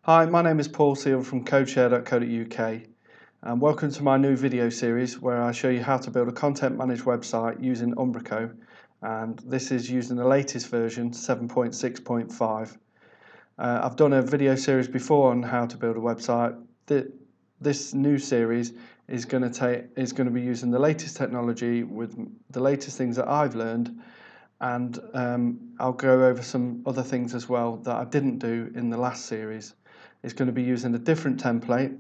Hi, my name is Paul Seal from codeshare.co.uk and welcome to my new video series where I show you how to build a content managed website using Umbraco, and this is using the latest version 7.6.5. I've done a video series before on how to build a website. This new series is going to be using the latest technology with the latest things that I've learned, and I'll go over some other things as well that I didn't do in the last series. It's going to be using a different template,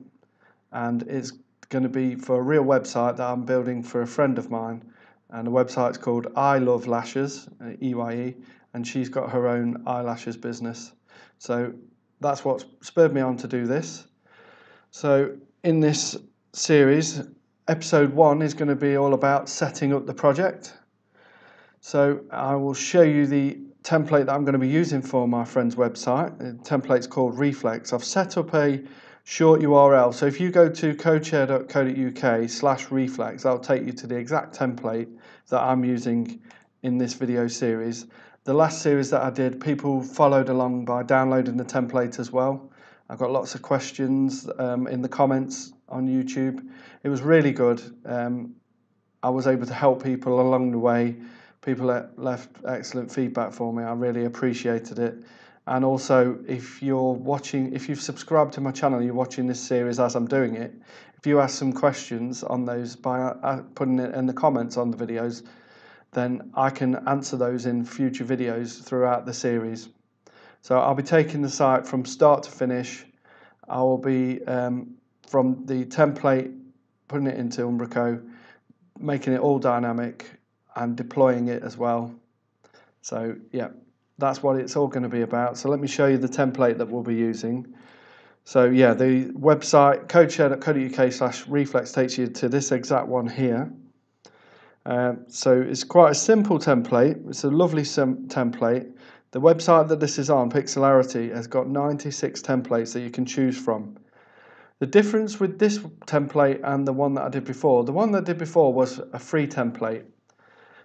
and it's going to be for a real website that I'm building for a friend of mine, and the website's called I Love Lashes, EYE, and she's got her own eyelashes business. So that's what spurred me on to do this. So in this series, episode 1 is going to be all about setting up the project. So I will show you the template that I'm going to be using for my friend's website. The template's called Reflex. I've set up a short URL, so if you go to codeshare.co.uk/reflex, that'll take you to the exact template that I'm using in this video series. The last series that I did, people followed along by downloading the template as well. I got lots of questions in the comments on YouTube. It was really good. I was able to help people along the way. People left excellent feedback for me. I really appreciated it. And also, if you've subscribed to my channel, you're watching this series as I'm doing it, if you ask some questions on those by putting it in the comments on the videos, then I can answer those in future videos throughout the series. So I'll be taking the site from start to finish. I will be from the template, putting it into Umbraco, making it all dynamic, and deploying it as well. So yeah, that's what it's all going to be about. So let me show you the template that we'll be using. So yeah, the website codeshare.co.uk/reflex takes you to this exact one here. So it's quite a simple template. It's a lovely template. The website that this is on, Pixelarity, has got 96 templates that you can choose from. The difference with this template and the one that I did before, the one that I did before was a free template.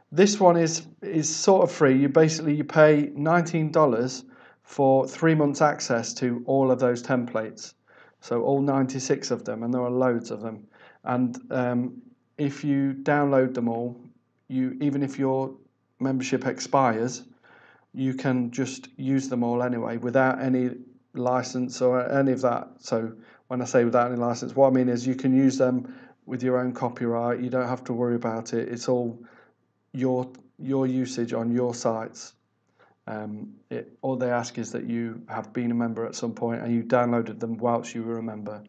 This one is sort of free. You pay $19 for 3 months access to all of those templates. So all 96 of them, and there are loads of them. And if you download them all, even if your membership expires, you can just use them all anyway without any license or any of that. So when I say without any license, what I mean is you can use them with your own copyright. You don't have to worry about it. It's all your usage on your sites. All they ask is that you have been a member at some point and you downloaded them whilst you were a member.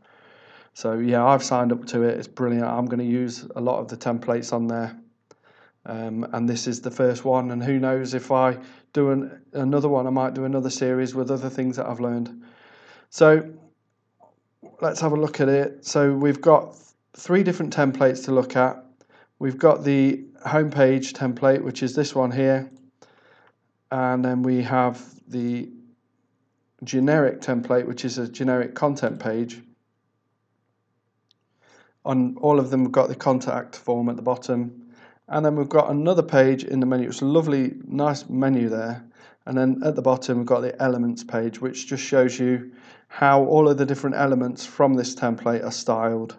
So yeah, I've signed up to it. It's brilliant. I'm going to use a lot of the templates on there, and this is the first one, and who knows, if I do another one, I might do another series with other things that I've learned. So let's have a look at it. So we've got 3 different templates to look at. We've got the homepage template, which is this one here, and then we have the generic template, which is a generic content page. On all of them, we've got the contact form at the bottom, and then we've got another page in the menu. It's a lovely, nice menu there, and then at the bottom we've got the elements page, which just shows you how all of the different elements from this template are styled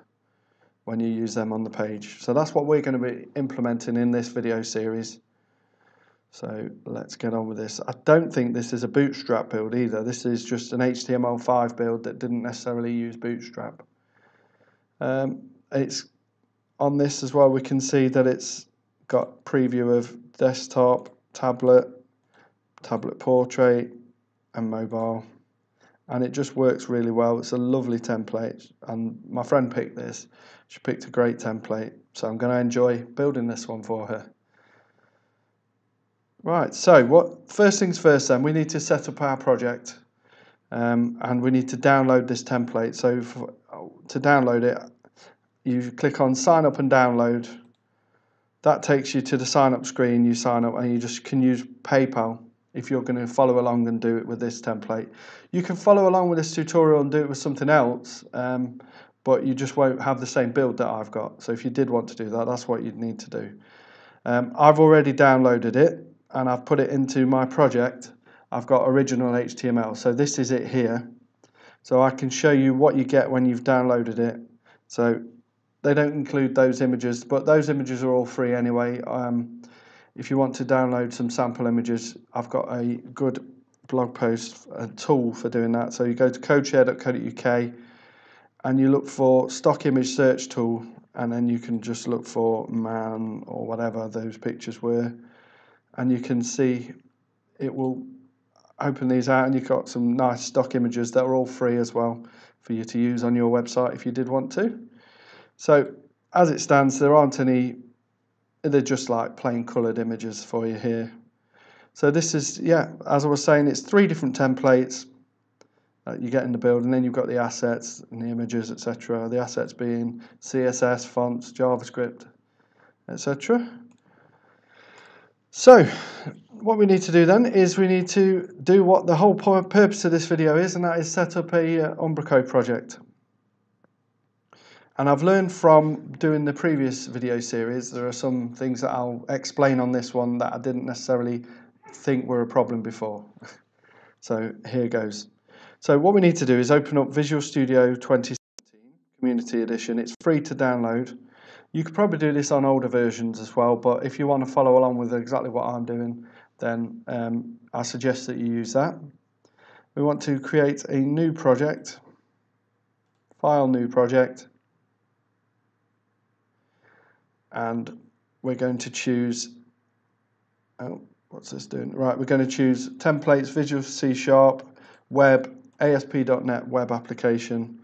when you use them on the page. So that's what we're going to be implementing in this video series. So let's get on with this. I don't think this is a Bootstrap build either. This is just an HTML5 build that didn't necessarily use Bootstrap. It's on this as well, we can see that it's got preview of desktop, tablet portrait, and mobile. And it just works really well. It's a lovely template, and my friend picked this. She picked a great template, so I'm going to enjoy building this one for her. Right, so first things first then, we need to set up our project, and we need to download this template. So to download it, you click on sign up and download. That takes you to the sign up screen. You sign up and you just can use PayPal if you're going to follow along and do it with this template. You can follow along with this tutorial and do it with something else, but you just won't have the same build that I've got. So if you did want to do that, that's what you'd need to do. I've already downloaded it and I've put it into my project. I've got original HTML, so this is it here. So I can show you what you get when you've downloaded it. So they don't include those images, but those images are all free anyway. If you want to download some sample images, I've got a good blog post, a tool for doing that. So you go to codeshare.co.uk and you look for stock image search tool, and then you can just look for man or whatever those pictures were, and you can see it will open these out, and you've got some nice stock images that are all free as well for you to use on your website if you did want to. So as it stands, there aren't any, they're just like plain coloured images for you here. So this is, yeah, as I was saying, it's 3 different templates that you get in the build, and then you've got the assets and the images, etc. The assets being CSS, fonts, JavaScript, etc. So what we need to do then is we need to do what the whole purpose of this video is, and that is set up a Umbraco project. And I've learned from doing the previous video series, there are some things that I'll explain on this one that I didn't necessarily think were a problem before. So here goes. So what we need to do is open up Visual Studio 2017 Community Edition. It's free to download. You could probably do this on older versions as well, but if you want to follow along with exactly what I'm doing, then I suggest that you use that. We want to create a new project, file new project, and we're going to choose, oh, what's this doing? Right, we're going to choose templates, Visual C#, web, ASP.NET web application,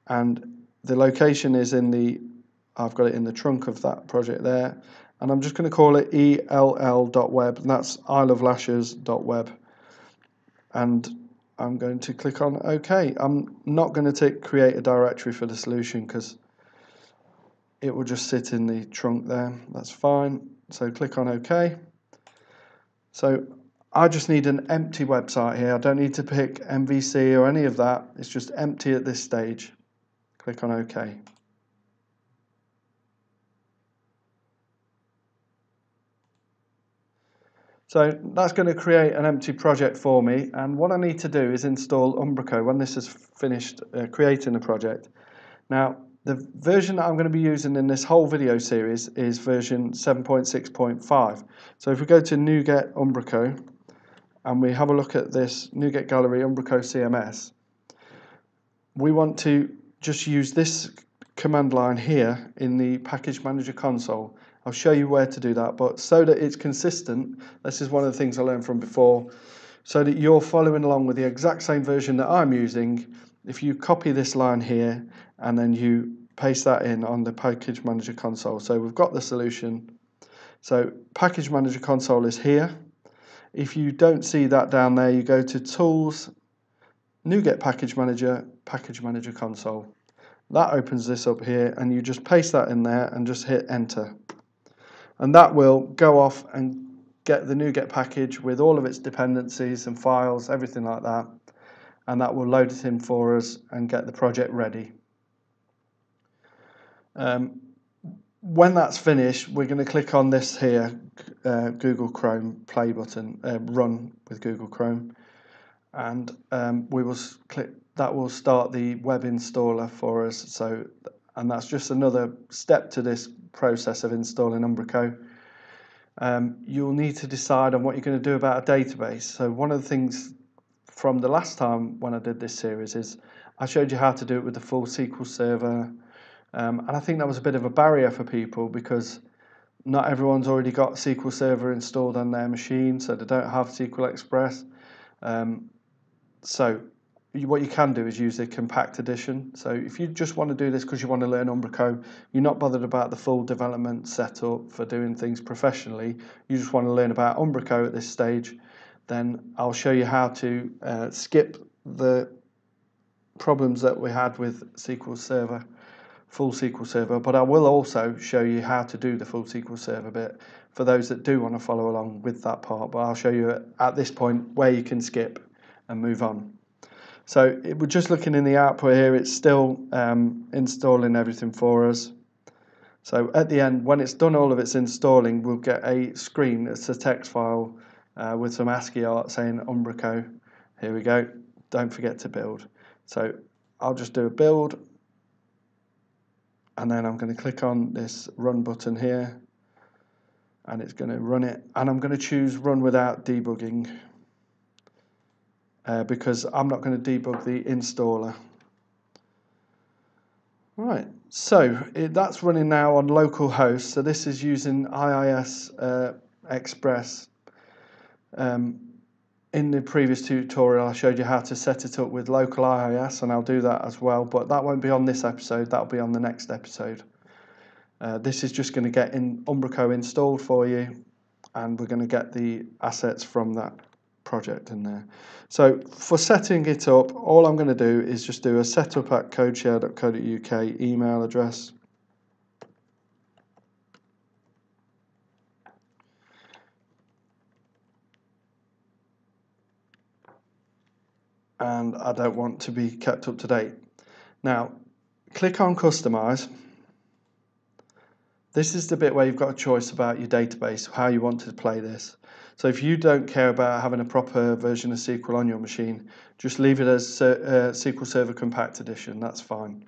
and the location is in the, I've got it in the trunk of that project there, and I'm just going to call it ell.web, and that's isleoflashes.web, and I'm going to click on OK. I'm not going to tick create a directory for the solution because it will just sit in the trunk there. That's fine. So click on OK. So I just need an empty website here. I don't need to pick MVC or any of that. It's just empty at this stage. Click on OK. So that's going to create an empty project for me, and what I need to do is install Umbraco when this is finished creating the project. Now, the version that I'm going to be using in this whole video series is version 7.6.5. So if we go to NuGet Umbraco and we have a look at this NuGet Gallery UmbracoCms, we want to just use this command line here in the Package Manager console. I'll show you where to do that, but so that it's consistent, this is one of the things I learned from before, so that you're following along with the exact same version that I'm using. If you copy this line here and then you paste that in on the Package Manager console. So we've got the solution. So Package Manager console is here. If you don't see that down there, you go to Tools, NuGet Package Manager console. That opens this up here, and you just paste that in there and just hit enter. And that will go off and get the NuGet package with all of its dependencies and files, everything like that. And that will load it in for us and get the project ready. When that's finished, we're going to click on this here, Google Chrome play button, run with Google Chrome. And we will click, that will start the web installer for us. So, and that's just another step to this process of installing Umbraco. You'll need to decide on what you're going to do about a database. So one of the things from the last time when I did this series is I showed you how to do it with the full SQL Server, and I think that was a bit of a barrier for people because not everyone's already got SQL Server installed on their machine, so they don't have SQL Express. So what you can do is use the compact edition. So if you just want to do this because you want to learn Umbraco, you're not bothered about the full development setup for doing things professionally, you just want to learn about Umbraco at this stage, then I'll show you how to skip the problems that we had with SQL Server, full SQL Server, but I will also show you how to do the full SQL Server bit for those that do want to follow along with that part, but I'll show you at this point where you can skip and move on. So we're just looking in the output here, it's still installing everything for us. So at the end, when it's done all of its installing, we'll get a screen, it's a text file with some ASCII art saying Umbraco. Here we go, don't forget to build. So I'll just do a build, and then I'm going to click on this run button here, and it's going to run it, and I'm going to choose run without debugging because I'm not going to debug the installer. Right, so that's running now on localhost. So this is using IIS Express. In the previous tutorial I showed you how to set it up with local IIS, and I'll do that as well, but that won't be on this episode, that'll be on the next episode. This is just going to get in Umbraco installed for you, and we're going to get the assets from that project in there. So for setting it up, all I'm going to do is just do a setup at codeshare.co.uk email address. And I don't want to be kept up to date. Now, click on Customize. This is the bit where you've got a choice about your database, how you want to play this. So if you don't care about having a proper version of SQL on your machine, just leave it as SQL Server Compact Edition, that's fine.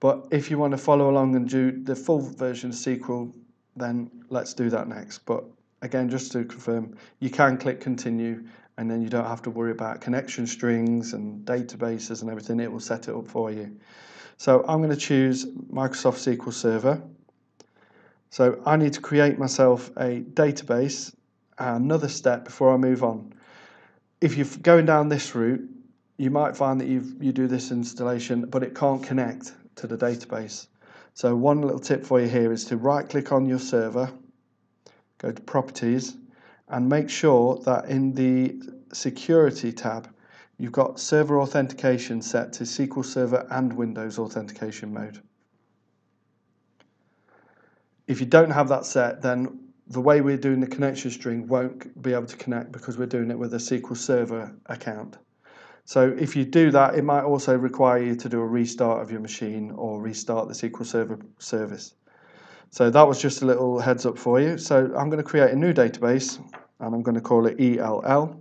But if you want to follow along and do the full version of SQL, then let's do that next. But again, just to confirm, you can click Continue, and then you don't have to worry about connection strings and databases and everything. It will set it up for you. So I'm going to choose Microsoft SQL Server. So I need to create myself a database. Another step before I move on. If you're going down this route, you might find that you do this installation, but it can't connect to the database. So one little tip for you here is to right click on your server, go to Properties, and make sure that in the Security tab you've got Server Authentication set to SQL Server and Windows Authentication mode. If you don't have that set, then the way we're doing the connection string won't be able to connect because we're doing it with a SQL Server account. So if you do that, it might also require you to do a restart of your machine or restart the SQL Server service. So that was just a little heads up for you. So I'm going to create a new database, and I'm going to call it ELL.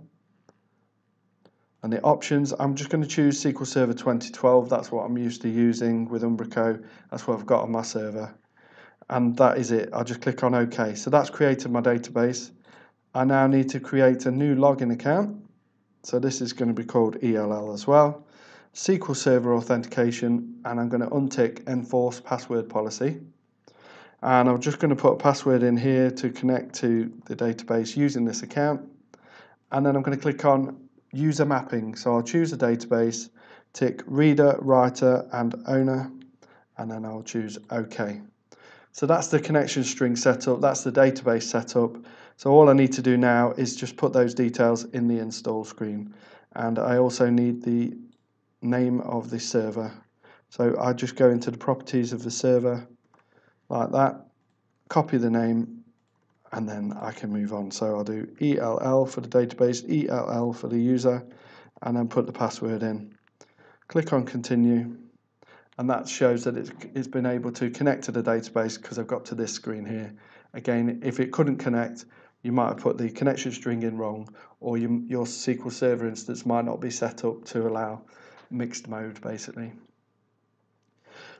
And the options, I'm just going to choose SQL Server 2012. That's what I'm used to using with Umbraco. That's what I've got on my server. And that is it. I'll just click on OK. So that's created my database. I now need to create a new login account. So this is going to be called ELL as well. SQL Server Authentication, and I'm going to untick Enforce Password Policy. And I'm just going to put a password in here to connect to the database using this account. And then I'm going to click on User Mapping. So I'll choose a database, tick Reader, Writer, and Owner, and then I'll choose OK. So that's the connection string setup, that's the database setup. So all I need to do now is just put those details in the install screen. And I also need the name of the server. So I just go into the properties of the server like that, copy the name, and then I can move on. So I'll do ELL for the database, ELL for the user, and then put the password in. Click on Continue. And that shows that it's been able to connect to the database because I've got to this screen here. Again, if it couldn't connect, you might have put the connection string in wrong, or your SQL Server instance might not be set up to allow mixed mode, basically.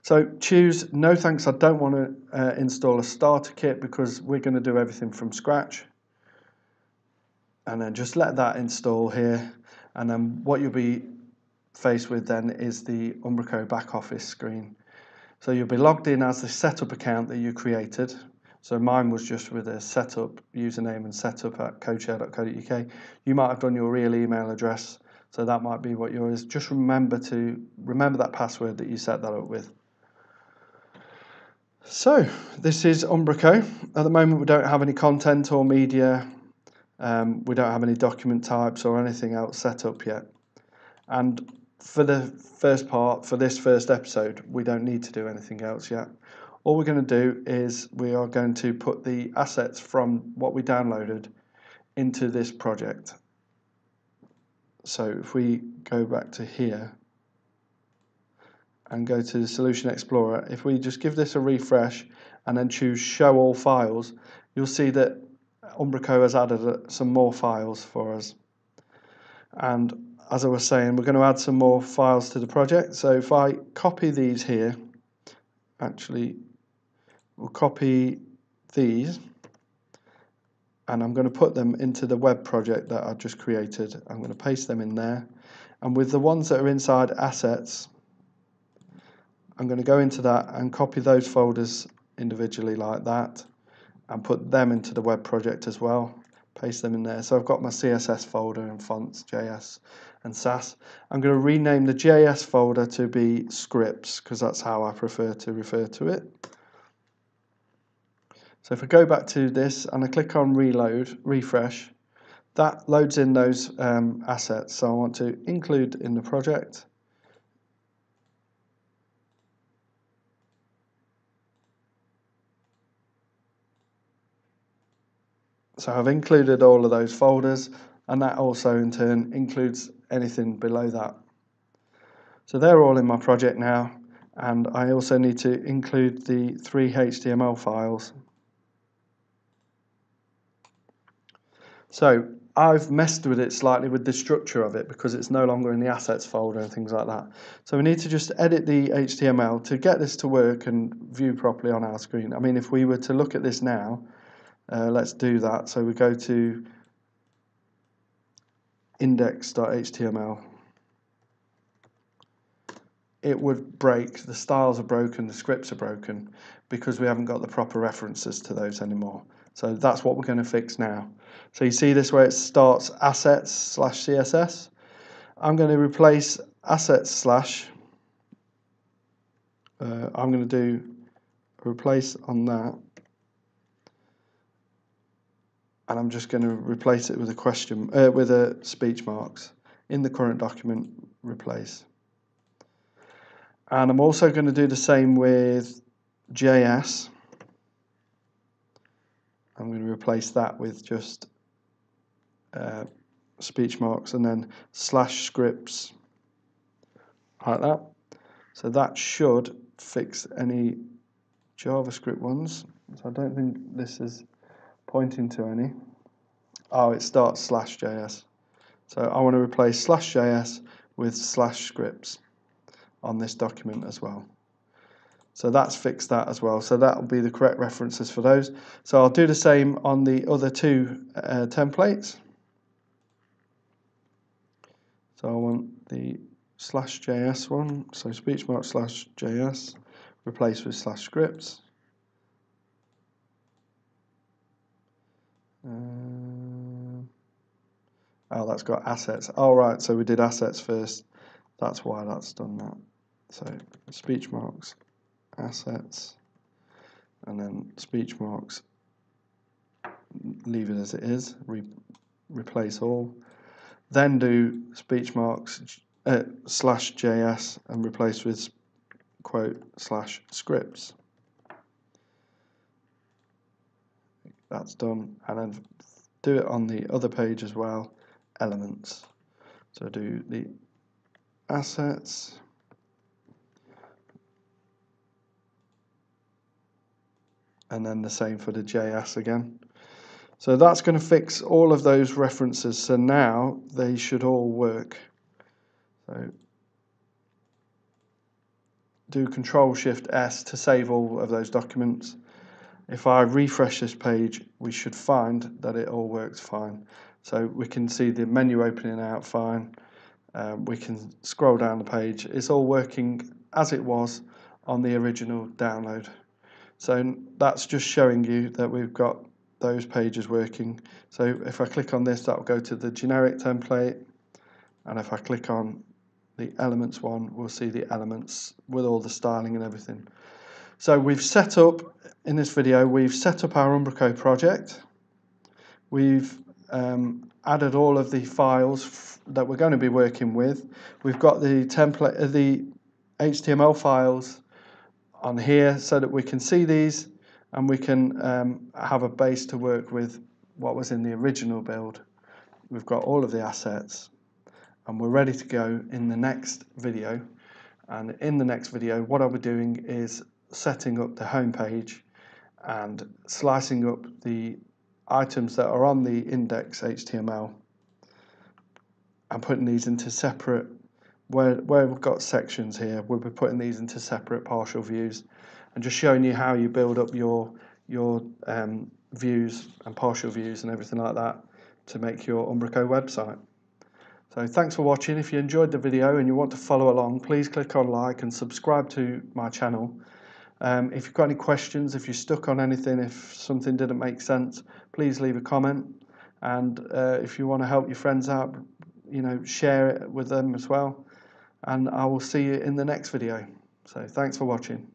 So choose no thanks, I don't want to install a starter kit because we're going to do everything from scratch. And then just let that install here, and then what you'll be faced with then is the Umbraco back office screen. So you'll be logged in as the setup account that you created. So mine was just with a setup username and setup at codeshare.co.uk. You might have done your real email address, so that might be what yours is. Just remember that password that you set that up with. So this is Umbraco. At the moment we don't have any content or media. We don't have any document types or anything else set up yet. And for the first part, for this first episode, we don't need to do anything else yet. All we're going to do is we are going to put the assets from what we downloaded into this project. So if we go back to here and go to the Solution Explorer, if we just give this a refresh and then choose Show All Files, you'll see that Umbraco has added some more files for us. And as I was saying, we're going to add some more files to the project. So if I copy these here, actually we'll copy these, and I'm going to put them into the web project that I just created. I'm going to paste them in there, and with the ones that are inside assets, I'm going to go into that and copy those folders individually like that and put them into the web project as well. Paste them in there. So I've got my CSS folder and fonts, JS and Sass. I'm going to rename the JS folder to be scripts because that's how I prefer to refer to it. So if I go back to this and I click on reload, refresh, that loads in those assets. So I want to include in the project. So I've included all of those folders, and that also in turn includes anything below that. So they're all in my project now, and I also need to include the 3 HTML files. So I've messed with it slightly with the structure of it because it's no longer in the assets folder and things like that. So we need to just edit the HTML to get this to work and view properly on our screen. I mean, if we were to look at this now, let's do that. So we go to index.html. It would break, the styles are broken, the scripts are broken because we haven't got the proper references to those anymore. So that's what we're going to fix now. So you see this where it starts assets / CSS. I'm going to replace assets / I'm going to do replace on that, and I'm just going to replace it with a question with a speech marks in the current document. Replace. And I'm also going to do the same with JS. I'm going to replace that with just speech marks and then / scripts like that. So that should fix any JavaScript ones. So I don't think this is pointing to any. Oh, it starts /JS. So I want to replace /JS with /scripts on this document as well. So that's fixed that as well. So that will be the correct references for those. So I'll do the same on the other 2 templates. So I want the /JS one. So speech mark /JS replaced with /scripts. Oh, that's got assets. Oh, right. So we did assets first. That's why that's done that. So speech marks, assets, and then speech marks, leave it as it is, replace all. Then do speech marks /JS and replace with quote /scripts. That's done, and then do it on the other page as well, elements. So do the assets, and then the same for the JS again. So that's going to fix all of those references. So now they should all work. So do Control-Shift-S to save all of those documents. If I refresh this page, we should find that it all works fine. So we can see the menu opening out fine. We can scroll down the page. It's all working as it was on the original download. So that's just showing you that we've got those pages working. So if I click on this, that will go to the generic template, and if I click on the elements one, we'll see the elements with all the styling and everything. So we've set up, in this video, we've set up our Umbraco project. We've added all of the files that we're going to be working with. We've got the template, the HTML files on here so that we can see these, and we can have a base to work with what was in the original build. We've got all of the assets, and we're ready to go in the next video. And in the next video, what I'll be doing is setting up the home page and slicing up the items that are on the index HTML I'm putting these into separate, where we've got sections here, we'll be putting these into separate partial views and just showing you how you build up your views and partial views and everything like that to make your Umbraco website. So thanks for watching. If you enjoyed the video and you want to follow along, please click on like and subscribe to my channel. If you've got any questions, if you're stuck on anything, if something didn't make sense, please leave a comment. And if you want to help your friends out, share it with them as well. And I will see you in the next video. So thanks for watching.